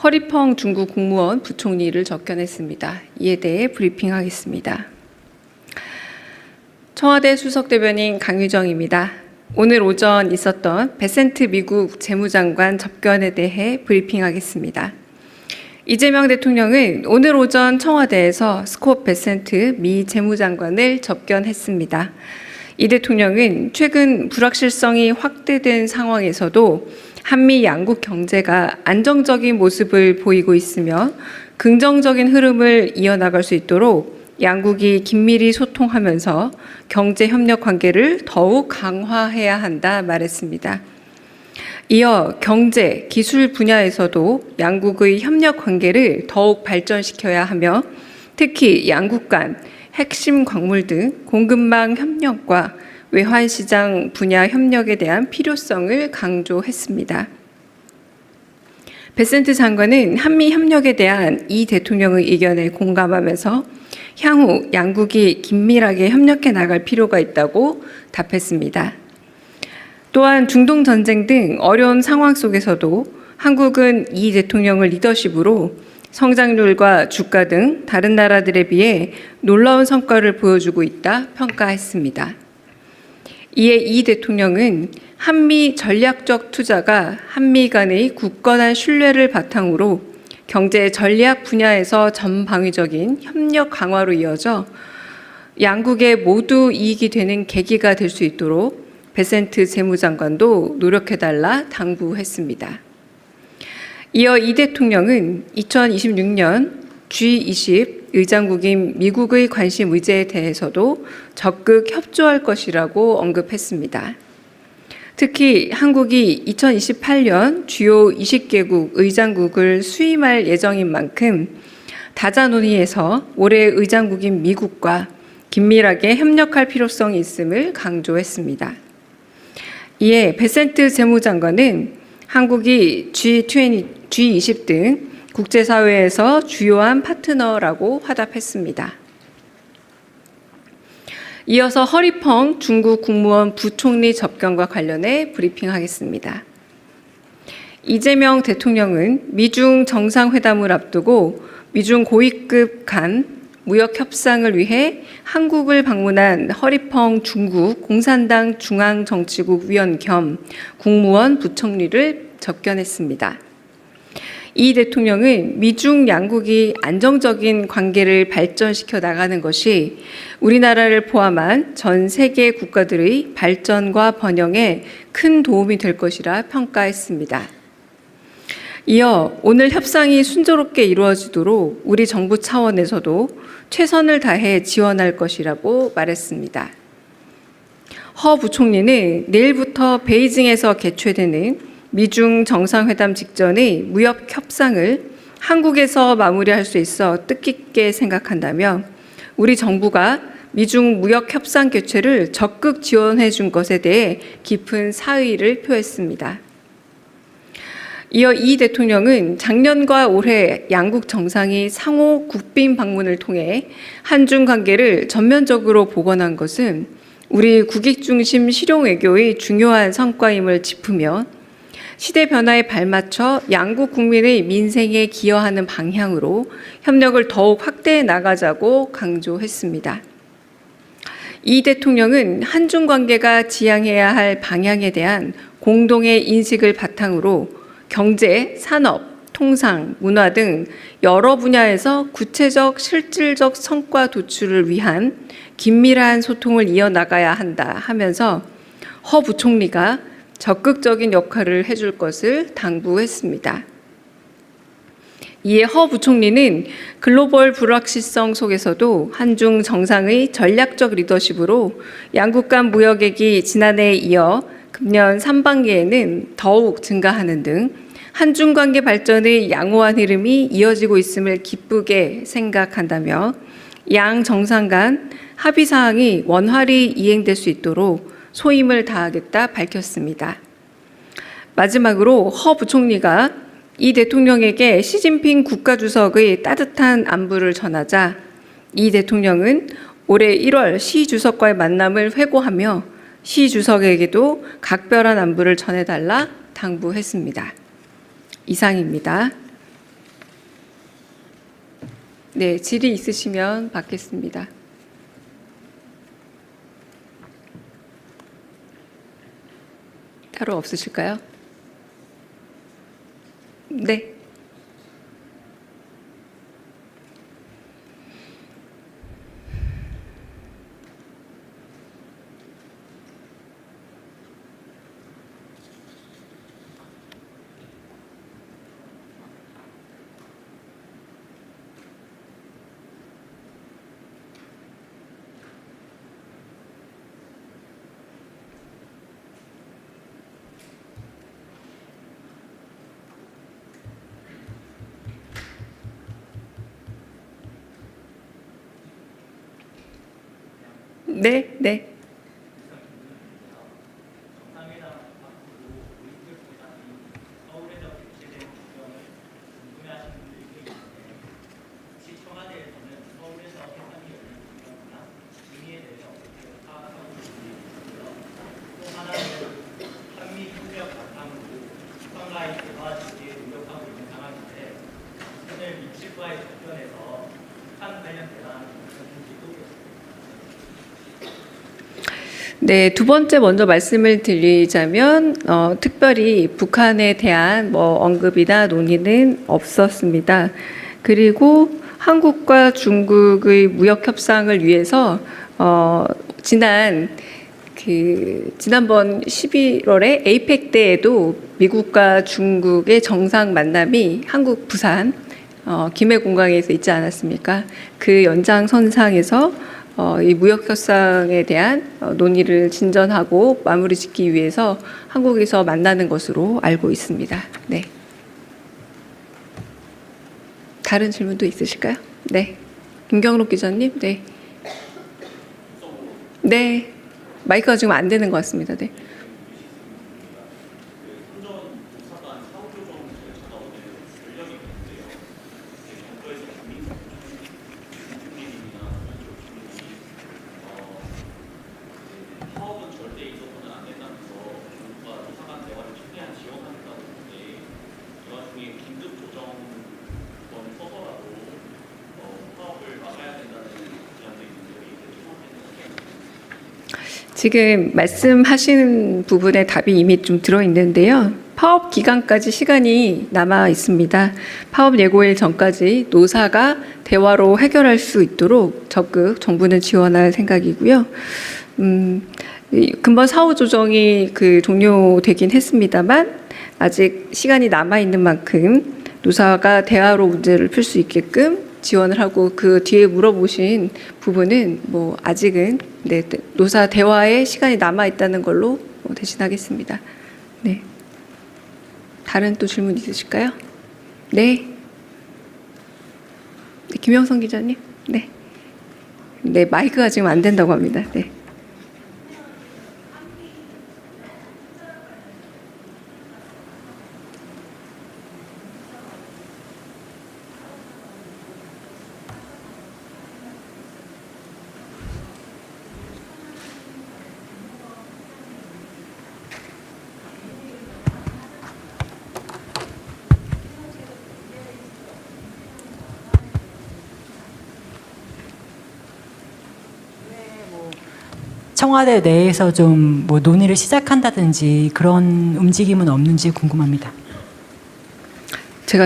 허리펑 중국 국무원 부총리를 접견했습니다. 이에 대해 브리핑하겠습니다. 청와대 수석대변인 강유정입니다. 오늘 오전 있었던 베센트 미국 재무장관 접견에 대해 브리핑하겠습니다. 이재명 대통령은 오늘 오전 청와대에서 스콧 베센트 미 재무장관을 접견했습니다. 이 대통령은 최근 불확실성이 확대된 상황에서도 한미 양국 경제가 안정적인 모습을 보이고 있으며 긍정적인 흐름을 이어나갈 수 있도록 양국이 긴밀히 소통하면서 경제 협력 관계를 더욱 강화해야 한다 말했습니다. 이어 경제, 기술 분야에서도 양국의 협력 관계를 더욱 발전시켜야 하며 특히 양국 간 핵심 광물 등 공급망 협력과 외환시장 분야 협력에 대한 필요성을 강조했습니다. 베센트 장관은 한미 협력에 대한 이 대통령의 의견에 공감하면서 향후 양국이 긴밀하게 협력해 나갈 필요가 있다고 답했습니다. 또한 중동 전쟁 등 어려운 상황 속에서도 한국은 이 대통령을 리더십으로 성장률과 주가 등 다른 나라들에 비해 놀라운 성과를 보여주고 있다 평가했습니다. 이에 이 대통령은 한미 전략적 투자가 한미 간의 굳건한 신뢰를 바탕으로 경제 전략 분야에서 전방위적인 협력 강화로 이어져 양국의 모두 이익이 되는 계기가 될 수 있도록 베센트 재무장관도 노력해달라 당부했습니다. 이어 이 대통령은 2026년 G20 의장국인 미국의 관심 의제에 대해서도 적극 협조할 것이라고 언급했습니다. 특히 한국이 2028년 주요 20개국 의장국을 수임할 예정인 만큼 다자 논의에서 올해 의장국인 미국과 긴밀하게 협력할 필요성이 있음을 강조했습니다. 이에 베센트 재무장관은 한국이 G20 등 국제사회에서 주요한 파트너라고 화답했습니다. 이어서 허리펑 중국 국무원 부총리 접견과 관련해 브리핑하겠습니다. 이재명 대통령은 미중 정상회담을 앞두고 미중 고위급 간 무역 협상을 위해 한국을 방문한 허리펑 중국 공산당 중앙정치국 위원 겸 국무원 부총리를 접견했습니다. 이 대통령은 미중 양국이 안정적인 관계를 발전시켜 나가는 것이 우리나라를 포함한 전 세계 국가들의 발전과 번영에 큰 도움이 될 것이라 평가했습니다. 이어 오늘 협상이 순조롭게 이루어지도록 우리 정부 차원에서도 최선을 다해 지원할 것이라고 말했습니다. 허 부총리는 내일부터 베이징에서 개최되는 미중 정상회담 직전의 무역 협상을 한국에서 마무리할 수 있어 뜻깊게 생각한다며 우리 정부가 미중 무역 협상 개최를 적극 지원해 준 것에 대해 깊은 사의를 표했습니다. 이어 이 대통령은 작년과 올해 양국 정상이 상호 국빈 방문을 통해 한중 관계를 전면적으로 복원한 것은 우리 국익 중심 실용 외교의 중요한 성과임을 짚으며 시대 변화에 발맞춰 양국 국민의 민생에 기여하는 방향으로 협력을 더욱 확대해 나가자고 강조했습니다. 이 대통령은 한중 관계가 지향해야 할 방향에 대한 공동의 인식을 바탕으로 경제, 산업, 통상, 문화 등 여러 분야에서 구체적 실질적 성과 도출을 위한 긴밀한 소통을 이어나가야 한다 하면서 허 부총리가 적극적인 역할을 해줄 것을 당부했습니다. 이에 허 부총리는 글로벌 불확실성 속에서도 한중 정상의 전략적 리더십으로 양국 간 무역액이 지난해에 이어 금년 상반기에는 더욱 증가하는 등 한중 관계 발전의 양호한 흐름이 이어지고 있음을 기쁘게 생각한다며 양 정상 간 합의 사항이 원활히 이행될 수 있도록 소임을 다하겠다 밝혔습니다. 마지막으로 허 부총리가 이 대통령에게 시진핑 국가주석의 따뜻한 안부를 전하자 이 대통령은 올해 1월 시 주석과의 만남을 회고하며 시 주석에게도 각별한 안부를 전해달라 당부했습니다. 이상입니다. 네, 질의 있으시면 받겠습니다. 따로 없으실까요? 네. 네, 네. 네, 두 번째 먼저 말씀을 드리자면 특별히 북한에 대한 뭐 언급이나 논의는 없었습니다. 그리고 한국과 중국의 무역 협상을 위해서 지난번 11월에 에이펙 때에도 미국과 중국의 정상 만남이 한국 부산 김해공항에서 있지 않았습니까? 그 연장선상에서 이 무역 협상에 대한 논의를 진전하고 마무리 짓기 위해서 한국에서 만나는 것으로 알고 있습니다. 네. 다른 질문도 있으실까요? 네. 김경록 기자님, 네. 네. 마이크가 지금 안 되는 것 같습니다. 네. 지금 말씀하신 부분에 답이 이미 좀 들어있는데요. 파업 기간까지 시간이 남아 있습니다. 파업 예고일 전까지 노사가 대화로 해결할 수 있도록 적극 정부는 지원할 생각이고요. 근본 사후 조정이 종료되긴 했습니다만 아직 시간이 남아 있는 만큼 노사가 대화로 문제를 풀 수 있게끔 지원을 하고 그 뒤에 물어보신 부분은 뭐 아직은 네, 노사 대화에 시간이 남아 있다는 걸로 대신하겠습니다. 네. 다른 또 질문 있으실까요? 네. 네, 김영선 기자님. 네. 네, 마이크가 지금 안 된다고 합니다. 네. 청와대 내에서 좀 뭐 논의를 시작한다든지 그런 움직임은 없는지 궁금합니다. 제가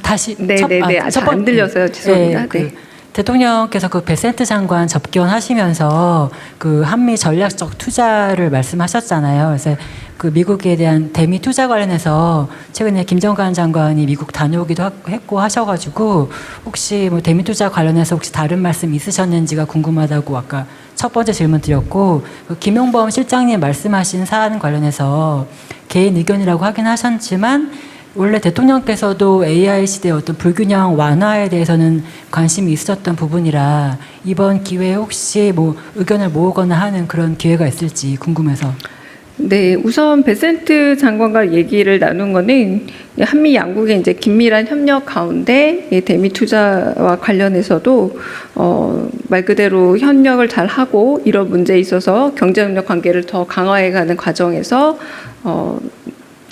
다시 네네네 잘 안 들려서요. 죄송합니다. 네. 대통령께서 그 베센트 장관 접견하시면서 그 한미 전략적 투자를 말씀하셨잖아요. 그래서 그 미국에 대한 대미 투자 관련해서 최근에 김정관 장관이 미국 다녀오기도 했고 하셔가지고 혹시 뭐 대미 투자 관련해서 혹시 다른 말씀 있으셨는지가 궁금하다고 아까 첫 번째 질문 드렸고, 그 김용범 실장님 말씀하신 사안 관련해서 개인 의견이라고 하긴 하셨지만 원래 대통령께서도 AI 시대의 어떤 불균형 완화에 대해서는 관심이 있으셨던 부분이라 이번 기회에 혹시 뭐 의견을 모으거나 하는 그런 기회가 있을지 궁금해서. 네, 우선 베센트 장관과 얘기를 나눈 거는 한미 양국의 이제 긴밀한 협력 가운데 대미 투자와 관련해서도 말 그대로 협력을 잘 하고 이런 문제에 있어서 경제 협력 관계를 더 강화해가는 과정에서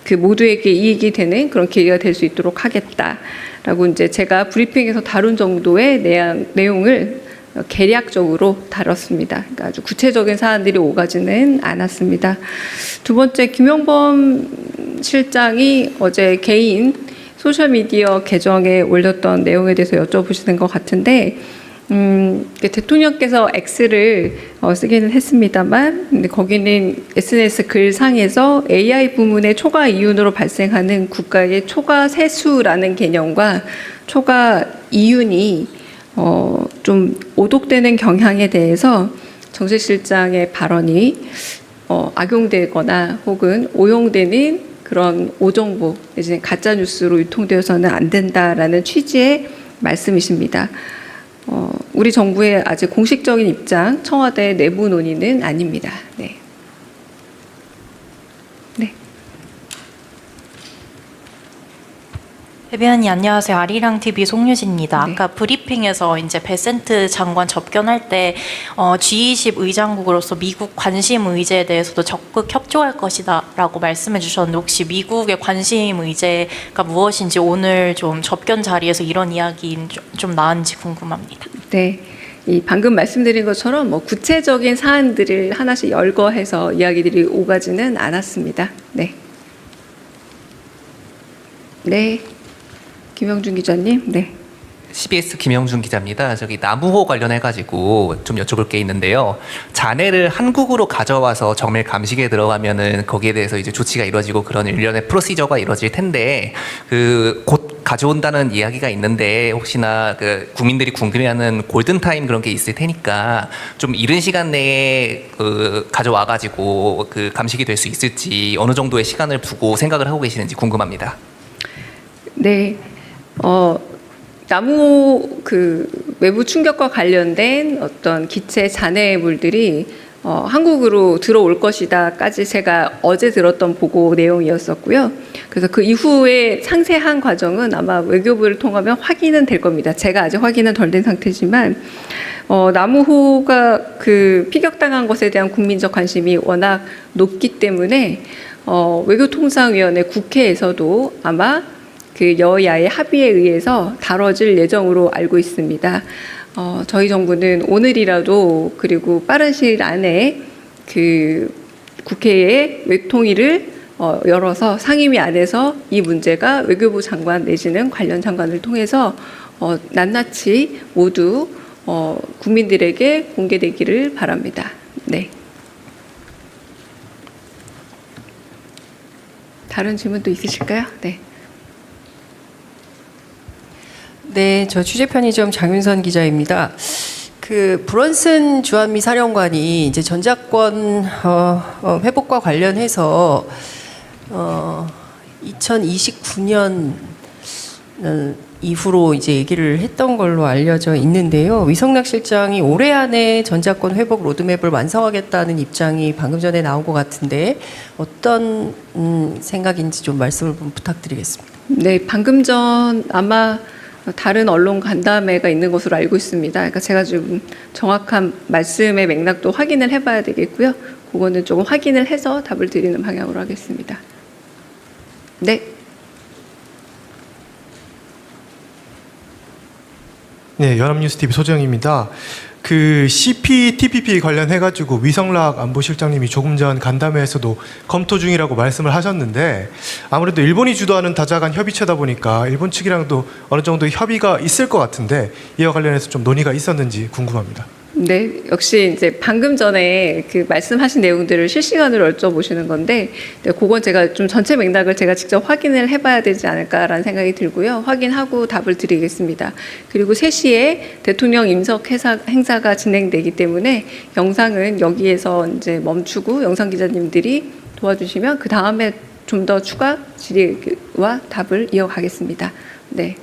그 모두에게 이익이 되는 그런 계기가 될 수 있도록 하겠다라고 이제 제가 브리핑에서 다룬 정도의 내용을 계략적으로 다뤘습니다. 그러니까 아주 구체적인 사안들이 오가지는 않았습니다. 두 번째, 김영범 실장이 어제 개인 소셜미디어 계정에 올렸던 내용에 대해서 여쭤보시는 것 같은데, 대통령께서 X를 쓰기는 했습니다만, 근데 거기는 SNS 글상에서 AI 부문의 초과 이윤으로 발생하는 국가의 초과 세수라는 개념과 초과 이윤이 좀 오독되는 경향에 대해서 정세 실장의 발언이 악용되거나 혹은 오용되는 그런 오정보, 이제 가짜 뉴스로 유통되어서는 안 된다라는 취지의 말씀이십니다. 우리 정부의 아직 공식적인 입장, 청와대 내부 논의는 아닙니다. 네. 네. 대변인 안녕하세요. 아리랑 TV 송유진입니다. 네. 아까 브리핑에서 이제 베센트 장관 접견할 때 G20 의장국으로서 미국 관심 의제에 대해서도 적극 협조할 것이다라고 말씀해 주셨는데, 혹시 미국의 관심 의제가 무엇인지 오늘 좀 접견 자리에서 이런 이야기 좀 나은지 궁금합니다. 네. 이 방금 말씀드린 것처럼 뭐 구체적인 사안들을 하나씩 열거해서 이야기들이 오가지는 않았습니다. 네. 네. 김영준 기자님. 네. CBS 김영준 기자입니다. 저기 나무호 관련해가지고 좀 여쭤볼 게 있는데요. 잔해를 한국으로 가져와서 정밀 감식에 들어가면은 거기에 대해서 이제 조치가 이루어지고 그런 일련의 프로시저가 이루어질 텐데, 곧 가져온다는 이야기가 있는데 혹시나 그 국민들이 궁금해하는 골든 타임 그런 게 있을 테니까 좀 이른 시간 내에 가져와가지고 그 감식이 될 수 있을지 어느 정도의 시간을 두고 생각을 하고 계시는지 궁금합니다. 네. 나무 외부 충격과 관련된 어떤 기체 잔해물들이 한국으로 들어올 것이다까지 제가 어제 들었던 보고 내용이었었고요. 그래서 그 이후에 상세한 과정은 아마 외교부를 통하면 확인은 될 겁니다. 제가 아직 확인은 덜 된 상태지만, 나무호가 피격당한 것에 대한 국민적 관심이 워낙 높기 때문에 외교통상위원회 국회에서도 아마 여야의 합의에 의해서 다뤄질 예정으로 알고 있습니다. 저희 정부는 오늘이라도 그리고 빠른 시일 안에 국회의 외통위를 열어서 상임위 안에서 이 문제가 외교부 장관 내지는 관련 장관을 통해서 낱낱이 모두 국민들에게 공개되기를 바랍니다. 네. 다른 질문도 있으실까요? 네. 네, 저 취재편의점 장윤선 기자입니다. 브런슨 주한미 사령관이 이제 전작권 회복과 관련해서 2029년 이후로 이제 얘기를 했던 걸로 알려져 있는데요. 위성락 실장이 올해 안에 전작권 회복 로드맵을 완성하겠다는 입장이 방금 전에 나온 것 같은데 어떤 생각인지 좀 말씀을 좀 부탁드리겠습니다. 네, 방금 전 아마 다른 언론 간담회가 있는 것으로 알고 있습니다. 그러니까 제가 좀 정확한 말씀의 맥락도 확인을 해봐야 되겠고요. 그거는 조금 확인을 해서 답을 드리는 방향으로 하겠습니다. 네. 네, 연합뉴스TV 소정입니다. CPTPP 관련해가지고 위성락 안보실장님이 조금 전 간담회에서도 검토 중이라고 말씀을 하셨는데, 아무래도 일본이 주도하는 다자간 협의체다 보니까 일본 측이랑도 어느 정도 협의가 있을 것 같은데 이와 관련해서 좀 논의가 있었는지 궁금합니다. 네, 역시 이제 방금 전에 말씀하신 내용들을 실시간으로 여쭤보시는 건데, 네, 그건 제가 좀 전체 맥락을 제가 직접 확인을 해봐야 되지 않을까라는 생각이 들고요. 확인하고 답을 드리겠습니다. 그리고 3시에 대통령 임석 행사가 진행되기 때문에 영상은 여기에서 이제 멈추고 영상 기자님들이 도와주시면 그 다음에 좀 더 추가 질의와 답을 이어가겠습니다. 네.